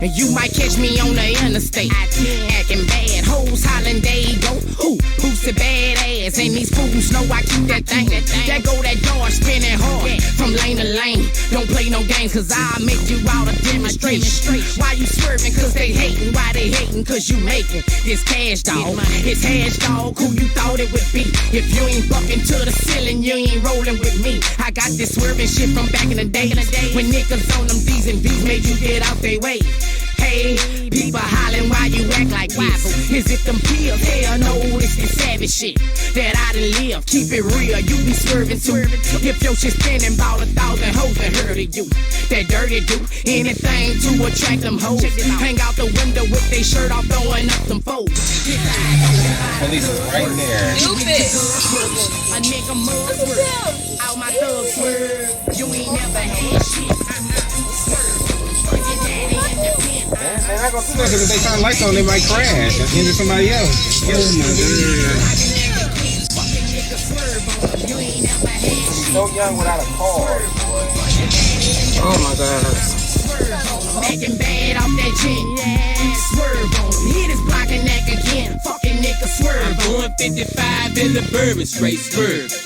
And you might catch me on the interstate, acting bad, hoes hollering, they go, who's the badass? And these fools know I keep that thing, that go that door spinning hard, from lane to lane. Don't play no games, cause I'll make you out a demonstration. Why you swerving? Cause they hating. Why they hating? Cause you making this cash, dog. It's hash, dog. Who you thought it would be? If you ain't bucking to the ceiling, you ain't rolling with me. I got this swerving shit from back in the day, when niggas on them D's and B's made you get out they way. Hey, people hollering why you act like this. Is it them pills? Hell no, it's this savage shit that I done live. Keep it real, you be swerving too. If your shit spinning, about 1,000 hoes that heard of you. That dirty do anything to attract them hoes. Hang out the window with they shirt off, throwing up them foes. Police is right there. Stupid. A nigga mug swerve, out my thug swerve. You ain't never had shit. They're not gonna do that because if they turn lights on, they might crash and injure somebody else. Oh my God. So young without a car. Oh my God. Making bad off that gin, swerve on him. Hit his block and neck again. Fucking nigga swerve. I'm going 55 in the bourbon, straight swerve.